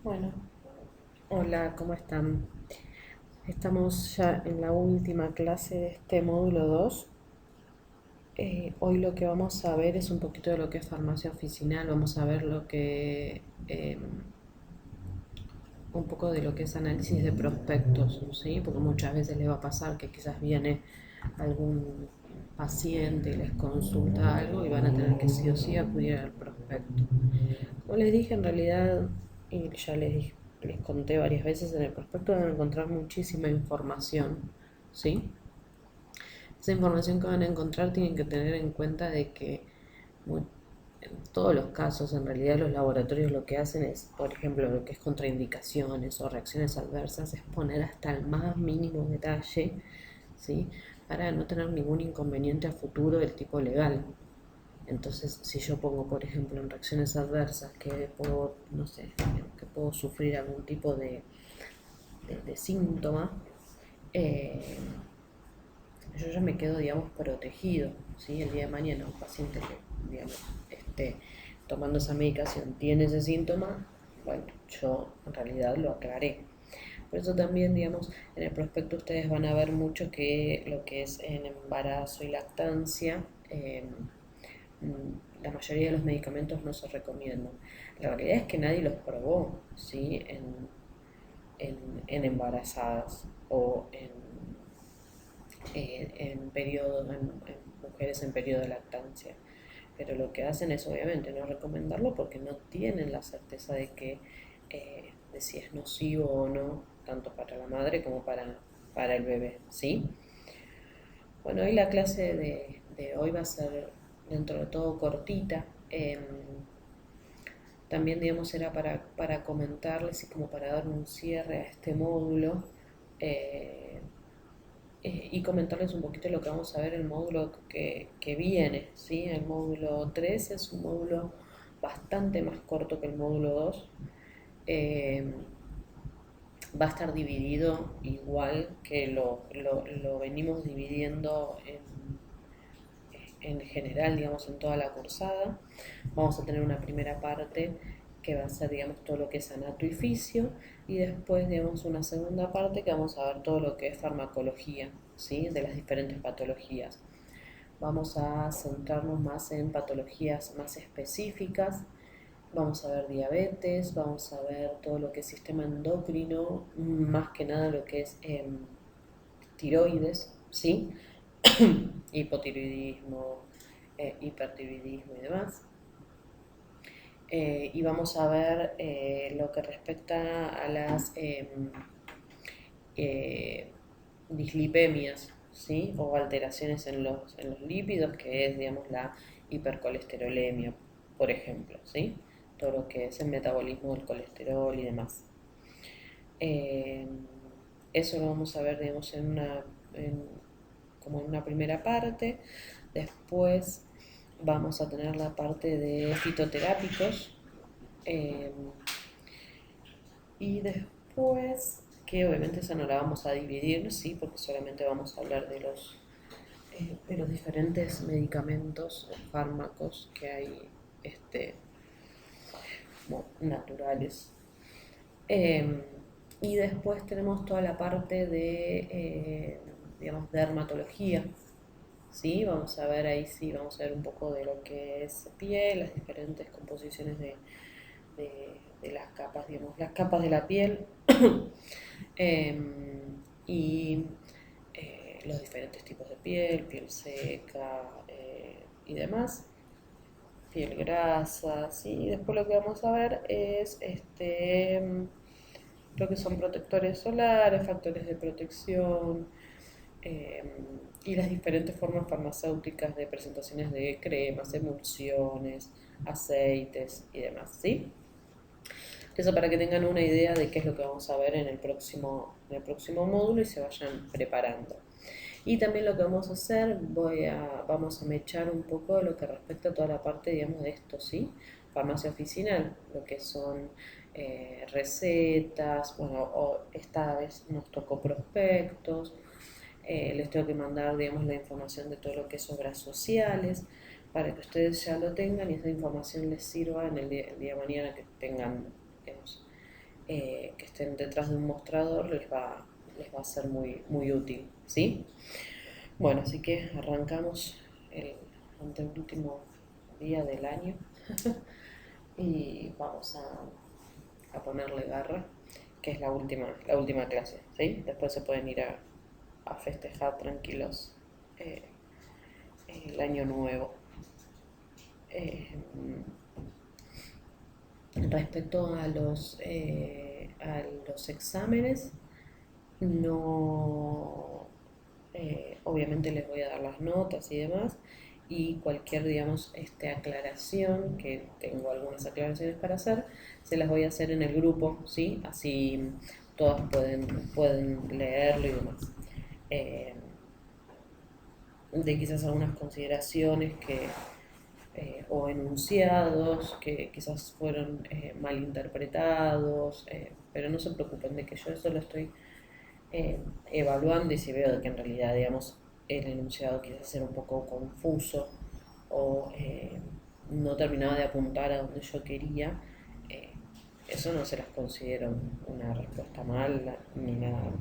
Bueno, hola, ¿cómo están? Estamos ya en la última clase de este módulo 2. Hoy lo que vamos a ver es un poquito de lo que es farmacia oficinal, vamos a ver un poco de lo que es análisis de prospectos, ¿sí? Porque muchas veces les va a pasar que quizás viene algún paciente y les consulta algo y van a tener que sí o sí acudir al prospecto. Como les dije, en realidad, y ya les conté varias veces, en el prospecto van a encontrar muchísima información, ¿sí? Esa información que van a encontrar tienen que tener en cuenta de que en todos los casos, en realidad los laboratorios lo que hacen es, por ejemplo, lo que es contraindicaciones o reacciones adversas, es poner hasta el más mínimo detalle, ¿sí? Para no tener ningún inconveniente a futuro del tipo legal. Entonces, si yo pongo, por ejemplo, en reacciones adversas que puedo, no sé, que puedo sufrir algún tipo de síntoma, eh, yo ya me quedo, digamos, protegido, ¿sí? El día de mañana un paciente que, digamos, esté tomando esa medicación tiene ese síntoma, bueno, yo en realidad lo aclaré. Por eso también, digamos, en el prospecto ustedes van a ver mucho que lo que es en embarazo y lactancia, la mayoría de los medicamentos no se recomiendan. La realidad es que nadie los probó, ¿sí? En embarazadas o en mujeres en periodo de lactancia. Pero lo que hacen es obviamente no recomendarlo porque no tienen la certeza de si es nocivo o no, tanto para la madre como para el bebé, ¿sí? Bueno, hoy la clase de hoy va a ser dentro de todo cortita. También, digamos, era para comentarles y como para dar un cierre a este módulo eh, y comentarles un poquito lo que vamos a ver en el módulo que viene, ¿sí? El módulo 3 es un módulo bastante más corto que el módulo 2. Eh, Va a estar dividido igual que lo venimos dividiendo en general, digamos, en toda la cursada. Vamos a tener una primera parte que va a ser, digamos, todo lo que es anato y fisio, y después, digamos, una segunda parte que vamos a ver todo lo que es farmacología, ¿sí? De las diferentes patologías. Vamos a centrarnos más en patologías más específicas. Vamos a ver diabetes, vamos a ver todo lo que es sistema endocrino, más que nada lo que es tiroides, ¿sí? Hipotiroidismo, hipertiroidismo y demás. Y vamos a ver lo que respecta a las eh, dislipemias, ¿sí? O alteraciones en los lípidos, que es, digamos, la hipercolesterolemia, por ejemplo, ¿sí? Todo lo que es el metabolismo del colesterol y demás. Eh, Eso lo vamos a ver, digamos, como en una primera parte. Después vamos a tener la parte de fitoterápicos. eh, y después, que obviamente esa no la vamos a dividir, sí, porque solamente vamos a hablar de los diferentes medicamentos o fármacos que hay este, como naturales. Eh, y después tenemos toda la parte digamos, dermatología, ¿sí? Vamos a ver ahí, sí, vamos a ver un poco de lo que es piel, las diferentes composiciones de las capas, digamos, las capas de la piel eh, y los diferentes tipos de piel, piel seca y demás, piel grasa, ¿sí? Y después lo que vamos a ver es lo que son protectores solares, factores de protección, eh, y las diferentes formas farmacéuticas de presentaciones de cremas, emulsiones, aceites y demás, ¿sí? Eso para que tengan una idea de qué es lo que vamos a ver en el próximo módulo y se vayan preparando. Y también lo que vamos a hacer, vamos a mechar un poco lo que respecta a toda la parte, digamos, de esto, ¿sí? Farmacia oficinal, lo que son recetas, bueno, o esta vez nos tocó prospectos, les tengo que mandar, digamos, la información de todo lo que es obras sociales, para que ustedes ya lo tengan y esa información les sirva en el día de mañana que tengan, digamos, que estén detrás de un mostrador les va a ser muy, muy útil, ¿sí? Bueno, así que arrancamos el anteúltimo día del año y vamos a ponerle garra, que es la última clase, ¿sí? Después se pueden ir a festejar tranquilos eh, el año nuevo. Eh, Respecto a los exámenes, no, obviamente les voy a dar las notas y demás, y cualquier, digamos, aclaración, que tengo algunas aclaraciones para hacer, se las voy a hacer en el grupo, ¿sí? Así todas pueden leerlo y demás. Eh, de quizás algunas consideraciones o enunciados que quizás fueron mal interpretados, pero no se preocupen de que yo eso lo estoy evaluando, y si veo que en realidad, digamos, el enunciado quizás era un poco confuso o no terminaba de apuntar a donde yo quería, eh, eso no se las considero una respuesta mala ni nada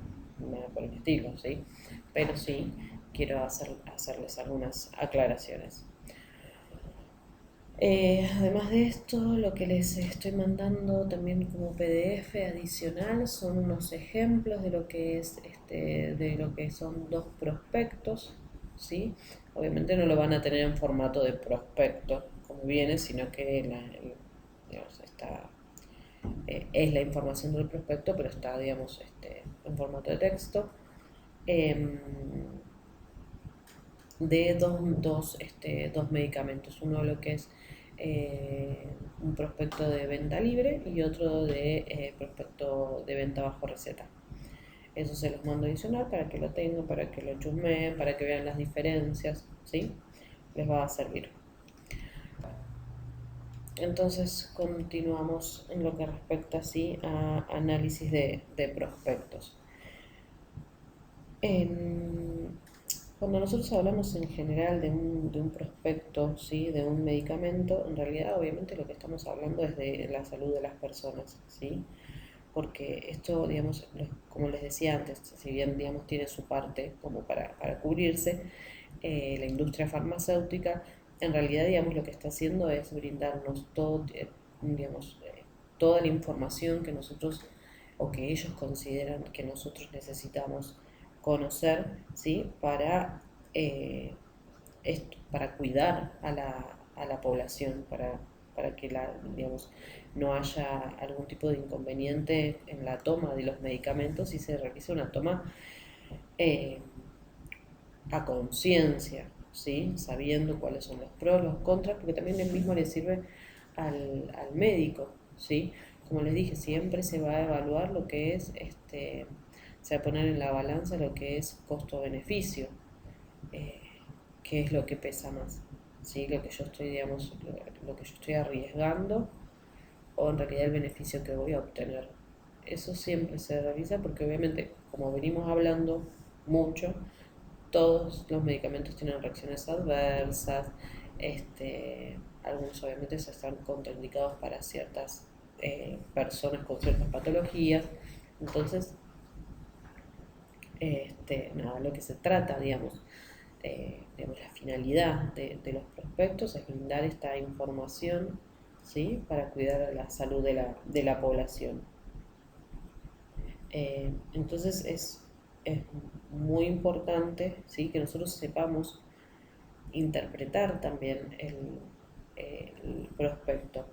por el estilo, ¿sí? Pero sí quiero hacerles algunas aclaraciones. Además de esto, lo que les estoy mandando también como PDF adicional son unos ejemplos de lo que es de lo que son dos prospectos, ¿sí? Obviamente no lo van a tener en formato de prospecto como viene, sino que digamos, es la información del prospecto, pero está, digamos, en formato de texto. Em, de dos medicamentos. Uno lo que es un prospecto de venta libre y otro de prospecto de venta bajo receta. Eso se los mando adicional para que lo tengan, para que lo chusmeen, para que vean las diferencias, ¿sí? Les va a servir. Entonces continuamos en lo que respecta así a análisis de prospectos. Cuando nosotros hablamos en general de un prospecto, ¿sí? De un medicamento, en realidad obviamente lo que estamos hablando es de la salud de las personas, ¿sí? Porque esto, digamos, como les decía antes, si bien, digamos, tiene su parte como para cubrirse, la industria farmacéutica en realidad, digamos, lo que está haciendo es brindarnos digamos, toda la información que nosotros o que ellos consideran que nosotros necesitamos conocer, ¿sí? Eh, para cuidar a la población, para que digamos, no haya algún tipo de inconveniente en la toma de los medicamentos y se realice una toma eh, a conciencia, ¿sí? Sabiendo cuáles son los pros, los contras, porque también el mismo le sirve al médico, ¿sí? Como les dije, siempre se va a evaluar lo que es, se va a poner en la balanza lo que es costo-beneficio, eh, qué es lo que pesa más, ¿sí? Lo que yo estoy, digamos, lo que yo estoy arriesgando o en realidad el beneficio que voy a obtener. Eso siempre se realiza porque obviamente, como venimos hablando mucho, todos los medicamentos tienen reacciones adversas, algunos obviamente se están contraindicados para ciertas personas con ciertas patologías. Entonces, nada, lo que se trata, digamos, la finalidad de los prospectos es brindar esta información, ¿sí? Para cuidar la salud de la población. Entonces es muy importante, ¿sí? Que nosotros sepamos interpretar también el prospecto.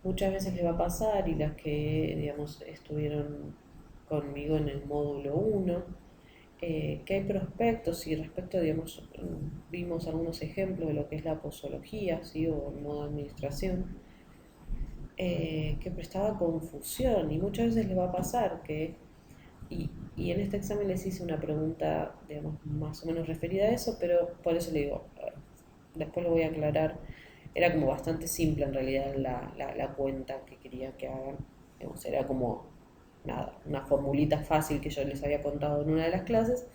Muchas veces le va a pasar, y las que, digamos, estuvieron conmigo en el módulo 1, que hay prospectos y respecto, digamos, vimos algunos ejemplos de lo que es la posología, ¿sí? O el modo de administración, que prestaba confusión, y muchas veces le va a pasar que, y en este examen les hice una pregunta, digamos, más o menos referida a eso, pero por eso le digo, después lo voy a aclarar. Era como bastante simple en realidad la cuenta que quería que hagan. Digamos, era como nada, una formulita fácil que yo les había contado en una de las clases,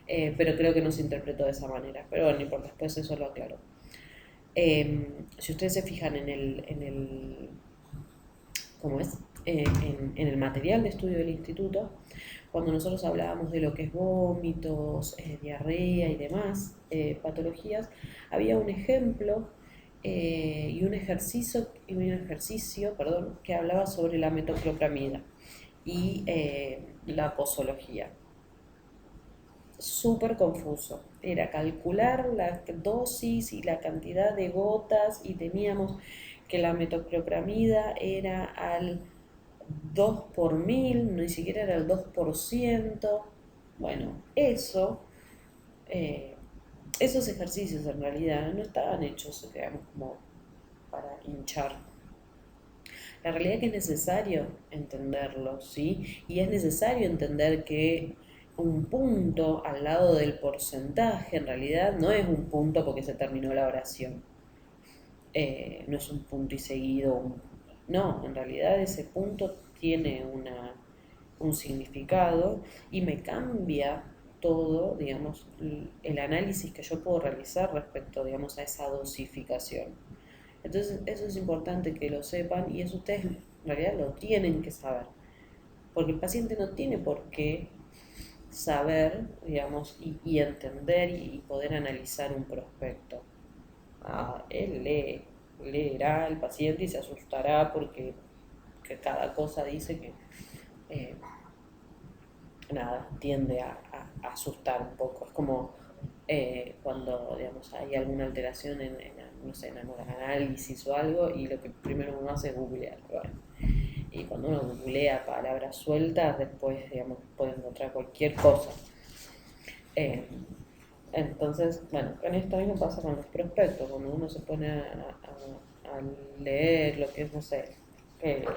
pero creo que no se interpretó de esa manera. Pero bueno, no importa, después eso lo aclaro. Si ustedes se fijan ¿cómo es? en el material de estudio del instituto, cuando nosotros hablábamos de lo que es vómitos, diarrea y demás patologías, había un ejemplo y un ejercicio, perdón, que hablaba sobre la metoclopramida y la posología. Súper confuso. Era calcular la dosis y la cantidad de gotas y teníamos que la metoclopramida era al 2 por mil, ni siquiera era el 2%. Bueno, eh, esos ejercicios en realidad no estaban hechos, digamos, como para hinchar. La realidad es que es necesario entenderlo, ¿sí? Y es necesario entender que un punto al lado del porcentaje en realidad no es un punto porque se terminó la oración. No es un punto y seguido. No, en realidad ese punto tiene un significado y me cambia todo, digamos, el análisis que yo puedo realizar respecto, digamos, a esa dosificación. Entonces, eso es importante que lo sepan y eso ustedes en realidad lo tienen que saber, porque el paciente no tiene por qué saber, digamos, y entender y poder analizar un prospecto. Él leerá el paciente y se asustará porque que cada cosa dice que eh, nada, tiende a asustar un poco. Es como cuando, digamos, hay alguna alteración no sé, en el análisis o algo y lo que primero uno hace es googlear. Bueno, y cuando uno googlea palabras sueltas, después, digamos, puede encontrar cualquier cosa. Eh, entonces, bueno, con esto mismo pasa con los prospectos, cuando uno se pone a leer lo que es, no sé,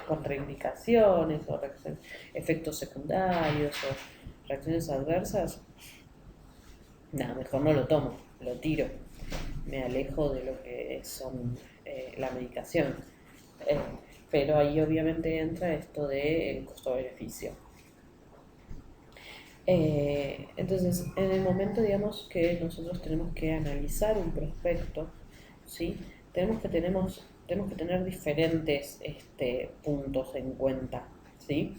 contraindicaciones o efectos secundarios o reacciones adversas, nada, mejor no lo tomo, lo tiro, me alejo de lo que son la medicación. Eh, pero ahí obviamente entra esto de costo-beneficio. Entonces, en el momento, digamos, que nosotros tenemos que analizar un prospecto, ¿sí? Tenemos que tener diferentes puntos en cuenta, ¿sí?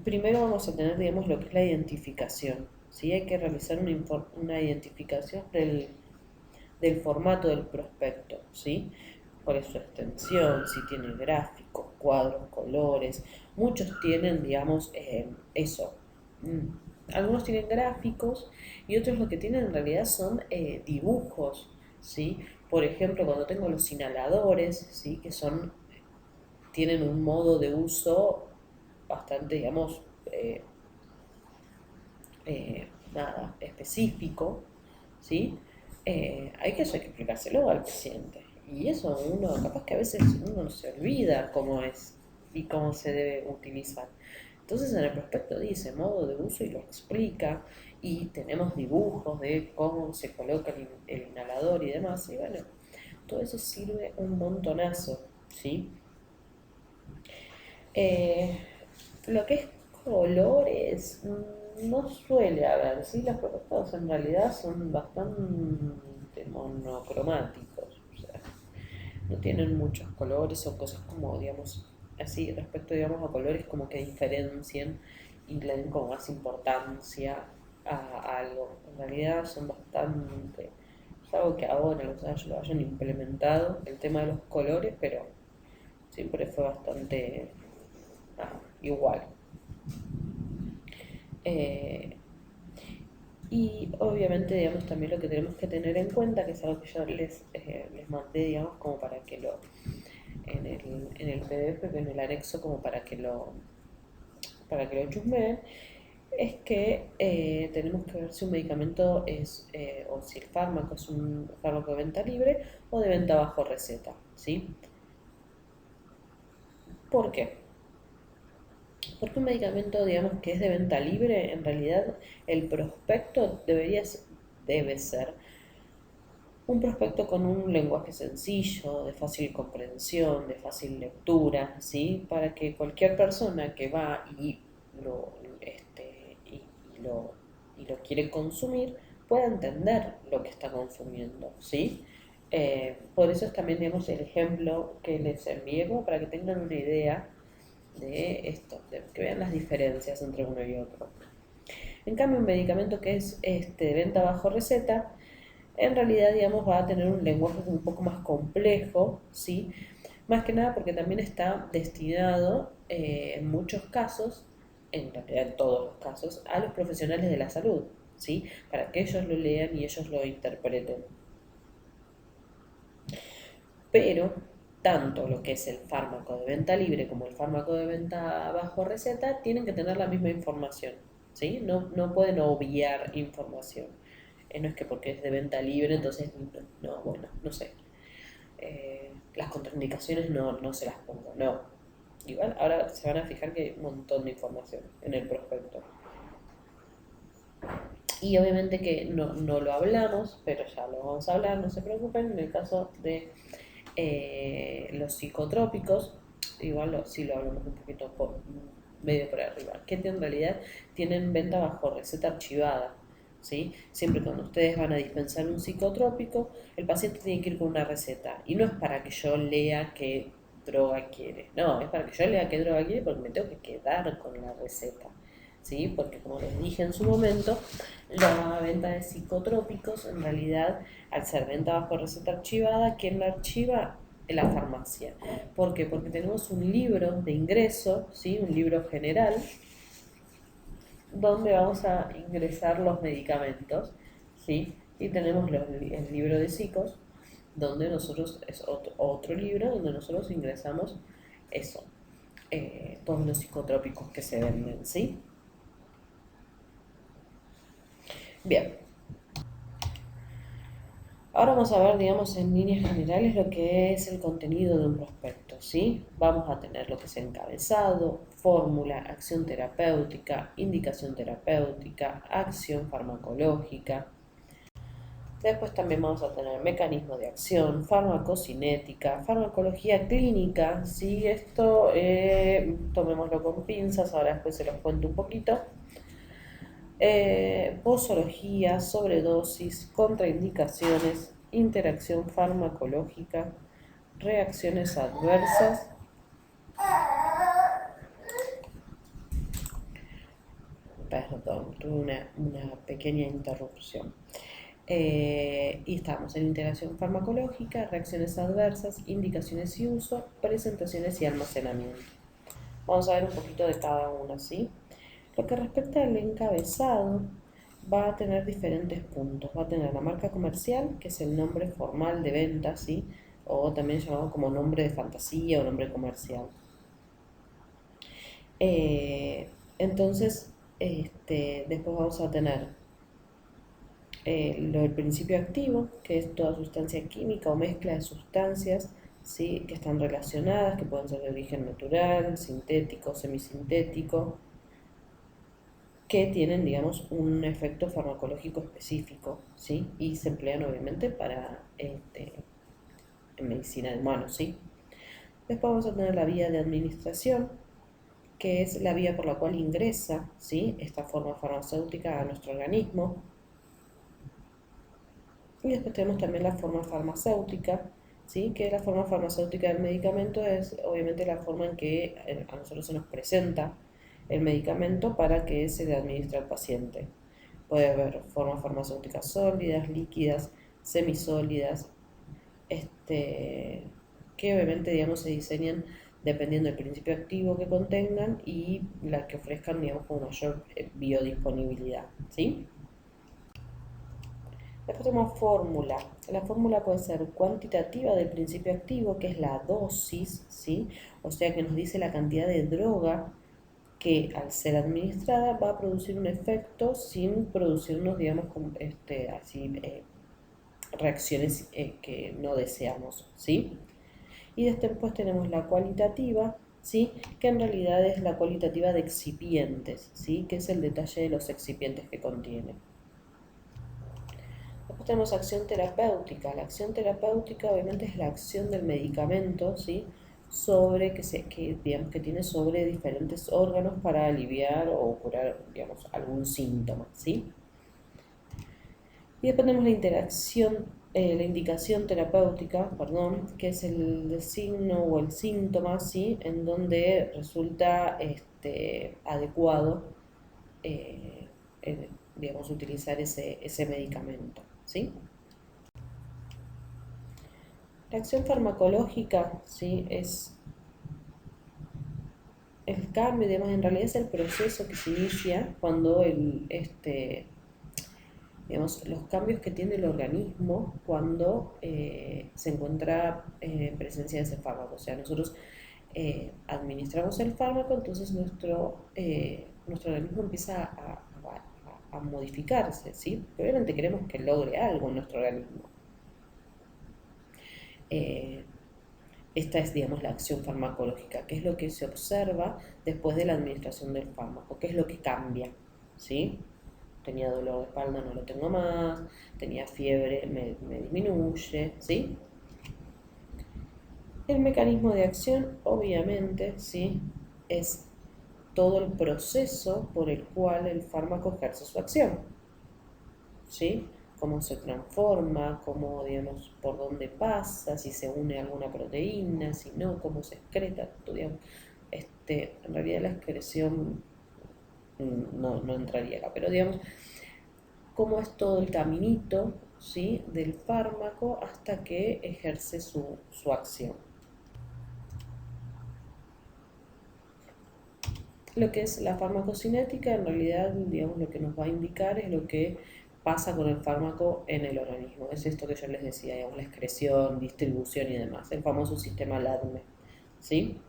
Primero vamos a tener, digamos, lo que es la identificación, ¿sí? Hay que realizar una identificación del formato del prospecto, ¿sí? Cuál es su extensión, si tiene gráficos, cuadros, colores. Muchos tienen, digamos, eso. Algunos tienen gráficos y otros lo que tienen en realidad son dibujos, ¿sí? Por ejemplo, cuando tengo los inhaladores, ¿sí? Que tienen un modo de uso bastante, digamos, nada, específico, ¿sí? Hay que explicárselo al paciente. Y eso uno, capaz que a veces uno no se olvida cómo es y cómo se debe utilizar. Entonces en el prospecto dice modo de uso y lo explica y tenemos dibujos de cómo se coloca el inhalador y demás. Y bueno, todo eso sirve un montonazo, ¿sí? Eh, lo que es colores no suele haber, ¿sí? Los prospectos en realidad son bastante monocromáticos, o sea, no tienen muchos colores o cosas como, digamos, así respecto, digamos, a colores como que diferencien y le den como más importancia a algo. En realidad son bastante, es algo que ahora los años lo hayan implementado, el tema de los colores, pero siempre fue bastante igual. Eh, y obviamente, digamos, también lo que tenemos que tener en cuenta, que es algo que yo les mandé, digamos, como para que en el PDF, en el anexo, como para que lo chusmeen, es que tenemos que ver si un medicamento o si el fármaco es un fármaco de venta libre o de venta bajo receta, ¿sí? ¿Por qué? Porque un medicamento, digamos, que es de venta libre, en realidad el prospecto debe ser un prospecto con un lenguaje sencillo, de fácil comprensión, de fácil lectura, ¿sí? Para que cualquier persona que va lo, y lo quiere consumir pueda entender lo que está consumiendo, ¿sí? Por eso es también, digamos, el ejemplo que les envié como para que tengan una idea de esto, de que vean las diferencias entre uno y otro. En cambio, un medicamento que es de venta bajo receta, en realidad, digamos, va a tener un lenguaje un poco más complejo, ¿sí? Más que nada porque también está destinado, en muchos casos, en realidad en todos los casos, a los profesionales de la salud, ¿sí? Para que ellos lo lean y ellos lo interpreten. Pero tanto lo que es el fármaco de venta libre como el fármaco de venta bajo receta tienen que tener la misma información, ¿sí? No pueden obviar información. No es que porque es de venta libre, entonces, no, bueno, no sé. Las contraindicaciones no se las pongo, no. Igual ahora se van a fijar que hay un montón de información en el prospecto. Y obviamente que no lo hablamos, pero ya lo vamos a hablar, no se preocupen, en el caso de los psicotrópicos, igual sí lo hablamos un poquito medio por arriba, que en realidad tienen venta bajo receta archivada. ¿Sí? Siempre cuando ustedes van a dispensar un psicotrópico, el paciente tiene que ir con una receta. Y no es para que yo lea qué droga quiere, no, es para que yo lea qué droga quiere porque me tengo que quedar con la receta. ¿Sí? Porque como les dije en su momento, la venta de psicotrópicos en realidad, al ser venta bajo receta archivada, ¿quién la archiva? La farmacia. ¿Por qué? Porque tenemos un libro de ingreso, ¿sí? Un libro general, donde vamos a ingresar los medicamentos, ¿sí? Y tenemos el libro de psicos, donde nosotros, es otro libro donde nosotros ingresamos eso, todos los psicotrópicos que se venden, ¿sí? Bien, ahora vamos a ver, digamos, en líneas generales lo que es el contenido de un prospecto, ¿sí? Vamos a tener lo que es encabezado, fórmula, acción terapéutica, indicación terapéutica, acción farmacológica. Después también vamos a tener mecanismo de acción, farmacocinética, farmacología clínica, ¿sí? Esto tomémoslo con pinzas, ahora después se los cuento un poquito. Posología, sobredosis, contraindicaciones, interacción farmacológica, reacciones adversas. Perdón, tuve una pequeña interrupción. Y estamos en interacción farmacológica, reacciones adversas, indicaciones y uso, presentaciones y almacenamiento. Vamos a ver un poquito de cada una, ¿sí? Lo que respecta al encabezado, va a tener diferentes puntos. Va a tener la marca comercial, que es el nombre formal de venta, ¿sí? O también llamado como nombre de fantasía o nombre comercial. Entonces, después vamos a tener lo del principio activo, que es toda sustancia química o mezcla de sustancias, ¿sí? Que están relacionadas, que pueden ser de origen natural, sintético, semisintético, que tienen, digamos, un efecto farmacológico específico, ¿sí? Y se emplean obviamente para en medicina de humanos, ¿sí? Después vamos a tener la vía de administración, que es la vía por la cual ingresa, ¿sí? Esta forma farmacéutica a nuestro organismo. Y después tenemos también la forma farmacéutica, ¿sí? Que la forma farmacéutica del medicamento es obviamente la forma en que a nosotros se nos presenta el medicamento para que se le administre al paciente. Puede haber formas farmacéuticas sólidas, líquidas, semisólidas, que obviamente, digamos, se diseñan dependiendo del principio activo que contengan y las que ofrezcan, digamos, con mayor biodisponibilidad, ¿sí? Después tenemos fórmula. La fórmula puede ser cuantitativa del principio activo, que es la dosis, ¿sí? O sea que nos dice la cantidad de droga que al ser administrada va a producir un efecto sin producirnos, digamos, así, reacciones que no deseamos, ¿sí? Y después tenemos la cualitativa, ¿sí? Que en realidad es la cualitativa de excipientes, ¿sí? Que es el detalle de los excipientes que contiene. Después tenemos acción terapéutica. La acción terapéutica obviamente es la acción del medicamento, ¿sí? Sobre digamos, que tiene sobre diferentes órganos para aliviar o curar, digamos, algún síntoma, ¿sí? Y después tenemos la interacción la indicación terapéutica, perdón, que es el signo o el síntoma, ¿sí? En donde resulta adecuado, eh, digamos, utilizar ese medicamento, ¿sí? La acción farmacológica, ¿sí? Es el cambio, digamos, en realidad es el proceso que se inicia cuando digamos, los cambios que tiene el organismo cuando se encuentra en presencia de ese fármaco. O sea, nosotros administramos el fármaco, entonces nuestro organismo empieza a modificarse, ¿sí? Obviamente queremos que logre algo en nuestro organismo. Eh, Esta es, digamos, la acción farmacológica, que es lo que se observa después de la administración del fármaco, qué es lo que cambia, ¿sí? Tenía dolor de espalda, no lo tengo más, tenía fiebre, me disminuye, ¿sí? El mecanismo de acción, obviamente, ¿sí? Es todo el proceso por el cual el fármaco ejerce su acción, ¿sí? Cómo se transforma, cómo, digamos, por dónde pasa, si se une a alguna proteína, si no, cómo se excreta, digamos. En realidad la excreción no entraría acá, pero digamos, cómo es todo el caminito, ¿sí? Del fármaco hasta que ejerce su acción. Lo que es la farmacocinética, en realidad, digamos, lo que nos va a indicar es lo que pasa con el fármaco en el organismo. Es esto que yo les decía, digamos, la excreción, distribución y demás, el famoso sistema LADME, ¿sí?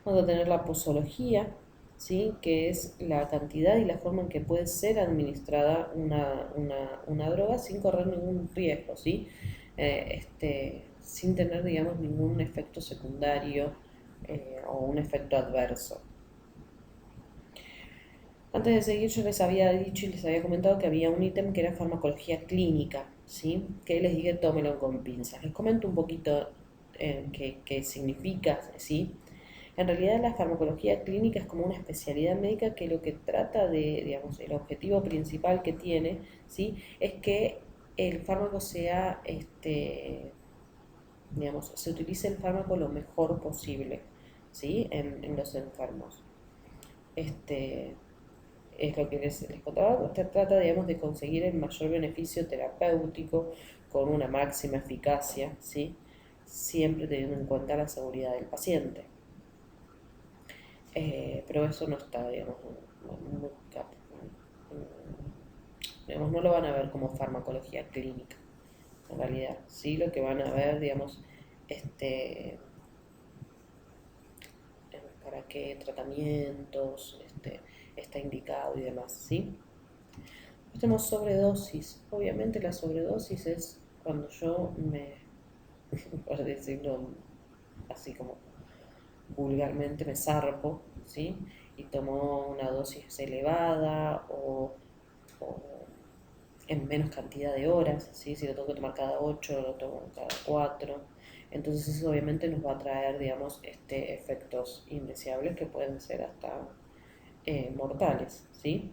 Vamos a tener la posología, ¿sí? Que es la cantidad y la forma en que puede ser administrada una droga sin correr ningún riesgo, ¿sí? Sin tener, digamos, ningún efecto secundario o un efecto adverso. Antes de seguir, yo les había dicho y les había comentado que había un ítem que era farmacología clínica, ¿sí? Que les dije tómenlo con pinzas. Les comento un poquito qué significa, ¿sí? En realidad la farmacología clínica es como una especialidad médica que lo que trata de, digamos, el objetivo principal que tiene, ¿sí? Es que el fármaco sea, digamos, se utilice el fármaco lo mejor posible, ¿sí? En los enfermos. Este, es lo que les contaba, se trata, digamos, de conseguir el mayor beneficio terapéutico con una máxima eficacia, ¿sí? Siempre teniendo en cuenta la seguridad del paciente. Pero eso no está, digamos, nunca, digamos, no lo van a ver como farmacología clínica, en realidad. Sí, lo que van a ver, digamos, este, para qué tratamientos está indicado y demás, ¿sí? Tenemos sobredosis. Obviamente la sobredosis es cuando yo por decirlo así como vulgarmente, me zarpo, ¿sí? Y tomo una dosis elevada o en menos cantidad de horas, ¿sí? Si lo tengo que tomar cada 8, lo tomo cada 4. Entonces eso obviamente nos va a traer, digamos, efectos indeseables que pueden ser hasta mortales, ¿sí?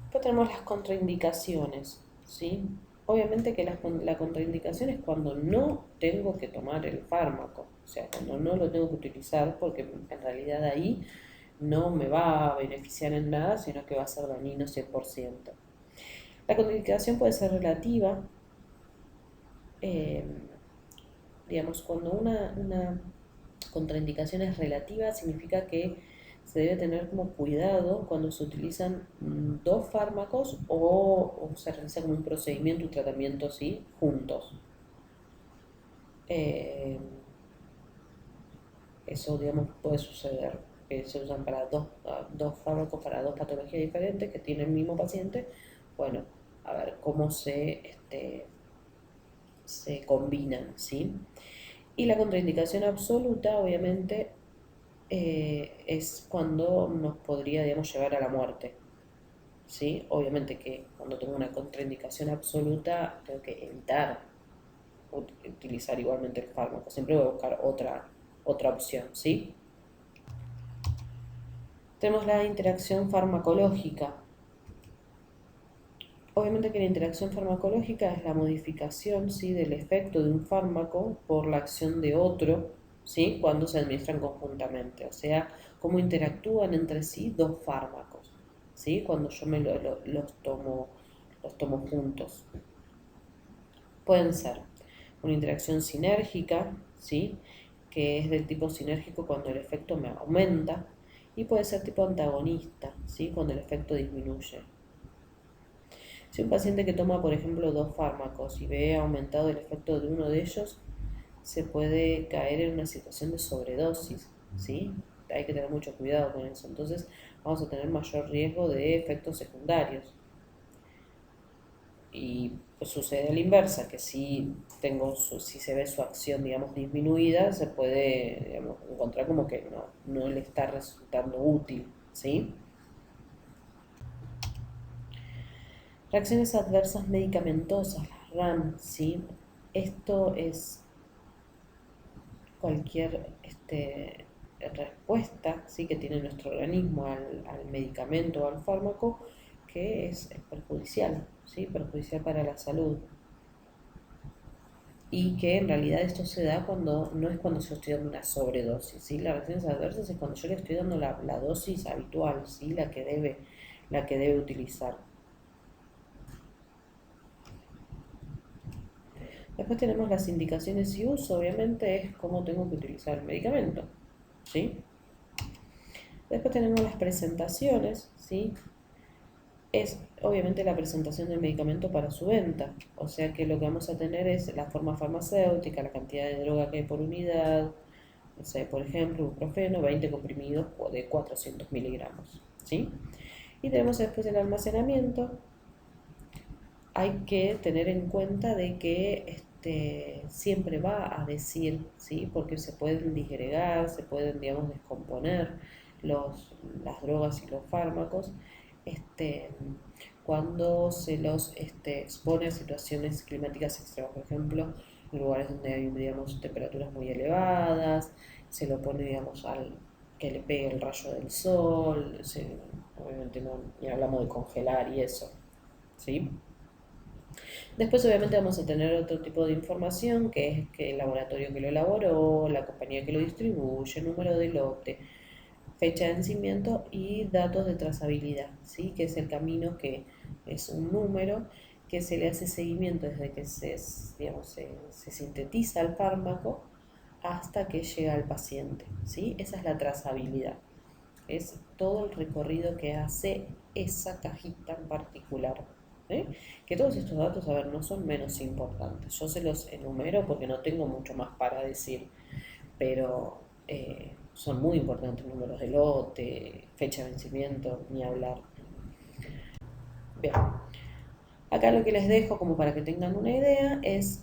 Después tenemos las contraindicaciones, ¿sí? Obviamente que la contraindicación es cuando no tengo que tomar el fármaco, o sea, cuando no lo tengo que utilizar porque en realidad ahí no me va a beneficiar en nada, sino que va a ser dañino 100%. La contraindicación puede ser relativa, eh, digamos, cuando una contraindicación es relativa, significa que se debe tener como cuidado cuando se utilizan dos fármacos o se realiza como un procedimiento y tratamiento así juntos. Eh, Eso, digamos, puede suceder. Se usan para dos fármacos para dos patologías diferentes que tiene el mismo paciente. Bueno, a ver cómo se combinan, ¿sí? Y la contraindicación absoluta, obviamente, es cuando nos podría, digamos, llevar a la muerte, ¿sí? Obviamente que cuando tengo una contraindicación absoluta, tengo que evitar utilizar igualmente el fármaco. Siempre voy a buscar otra opción, ¿sí? Tenemos la interacción farmacológica. Obviamente que la interacción farmacológica es la modificación, ¿sí?, del efecto de un fármaco por la acción de otro, ¿sí?, cuando se administran conjuntamente. O sea, cómo interactúan entre sí dos fármacos, ¿sí?, cuando yo los tomo juntos. Pueden ser una interacción sinérgica, ¿sí?, que es del tipo sinérgico cuando el efecto me aumenta, y puede ser tipo antagonista, ¿sí?, cuando el efecto disminuye. Si un paciente que toma, por ejemplo, dos fármacos y ve aumentado el efecto de uno de ellos, se puede caer en una situación de sobredosis, ¿sí? Hay que tener mucho cuidado con eso. Entonces vamos a tener mayor riesgo de efectos secundarios. Y pues sucede a la inversa, que si se ve su acción, digamos, disminuida, se puede, digamos, encontrar como que no le está resultando útil, ¿sí? Reacciones adversas medicamentosas, las RAM, ¿sí? Esto es cualquier respuesta, ¿sí?, que tiene nuestro organismo al medicamento o al fármaco que es perjudicial, ¿sí?, perjudicial para la salud. Y que en realidad esto se da cuando no es cuando yo estoy dando una sobredosis, ¿sí? Las reacciones adversas es cuando yo le estoy dando la dosis habitual, ¿sí?, la que debe utilizar. Después tenemos las indicaciones y uso, obviamente es cómo tengo que utilizar el medicamento, ¿sí? Después tenemos las presentaciones, ¿sí? Es obviamente la presentación del medicamento para su venta, o sea que lo que vamos a tener es la forma farmacéutica, la cantidad de droga que hay por unidad, no sé, por ejemplo, ibuprofeno, 20 comprimidos de 400 miligramos, ¿sí? Y tenemos después el almacenamiento. Hay que tener en cuenta de que siempre va a decir, ¿sí?, porque se pueden disgregar, se pueden, digamos, descomponer las drogas y los fármacos este, cuando se los expone a situaciones climáticas extremas, por ejemplo, en lugares donde hay, digamos, temperaturas muy elevadas, se lo pone, digamos, al que le pegue el rayo del sol, obviamente no, ni hablamos de congelar y eso, ¿sí? Después obviamente vamos a tener otro tipo de información, que es que el laboratorio que lo elaboró, la compañía que lo distribuye, número de lote, fecha de vencimiento y datos de trazabilidad, ¿sí?, que es el camino que es un número que se le hace seguimiento desde que digamos, se sintetiza el fármaco hasta que llega al paciente, ¿sí? Esa es la trazabilidad. Es todo el recorrido que hace esa cajita en particular. ¿Eh? Que todos estos datos, a ver, no son menos importantes. Yo se los enumero porque no tengo mucho más para decir, pero son muy importantes: números de lote, fecha de vencimiento, ni hablar. Bien, acá lo que les dejo como para que tengan una idea es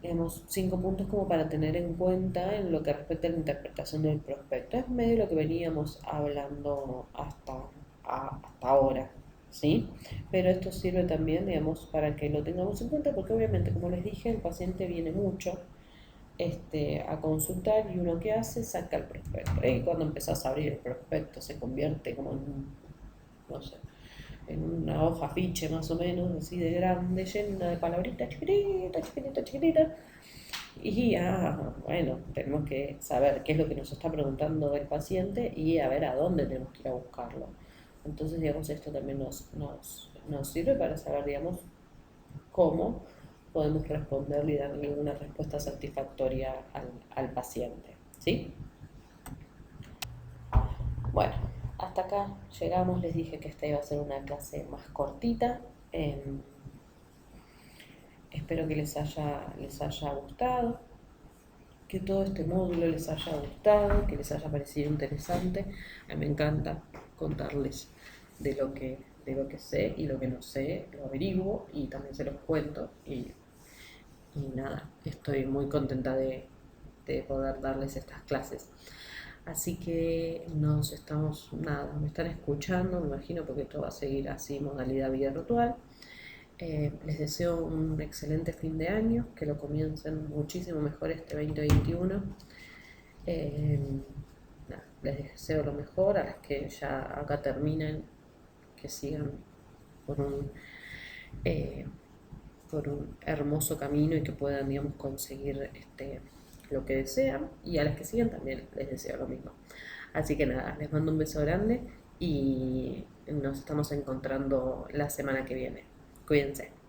digamos, 5 puntos como para tener en cuenta en lo que respecta a la interpretación del prospecto. Es medio lo que veníamos hablando hasta ahora, ¿sí? Pero esto sirve también, digamos, para que lo tengamos en cuenta, porque obviamente, como les dije, el paciente viene mucho a consultar y uno que hace, saca el prospecto. Y cuando empezás a abrir el prospecto se convierte como en, no sé, en una hoja afiche más o menos, así de grande, llena de palabritas chiquititas, chiquititas, chiquititas. Y bueno, tenemos que saber qué es lo que nos está preguntando el paciente y a ver a dónde tenemos que ir a buscarlo. Entonces, digamos, esto también nos sirve para saber, digamos, cómo podemos responderle y darle una respuesta satisfactoria al paciente, ¿sí? Bueno, hasta acá llegamos. Les dije que esta iba a ser una clase más cortita. Espero que les haya gustado, que todo este módulo les haya gustado, que les haya parecido interesante. A mí me encanta contarles de lo que sé y lo que no sé, lo averiguo y también se los cuento. Y nada, estoy muy contenta de poder darles estas clases. Así que nada, me están escuchando, me imagino, porque esto va a seguir así, modalidad virtual. Les deseo un excelente fin de año, que lo comiencen muchísimo mejor este 2021. Les deseo lo mejor a las que ya acá terminen, que sigan por eh, por un hermoso camino y que puedan, digamos, conseguir lo que desean. Y a las que siguen también les deseo lo mismo. Así que nada, les mando un beso grande y nos estamos encontrando la semana que viene. Cuídense.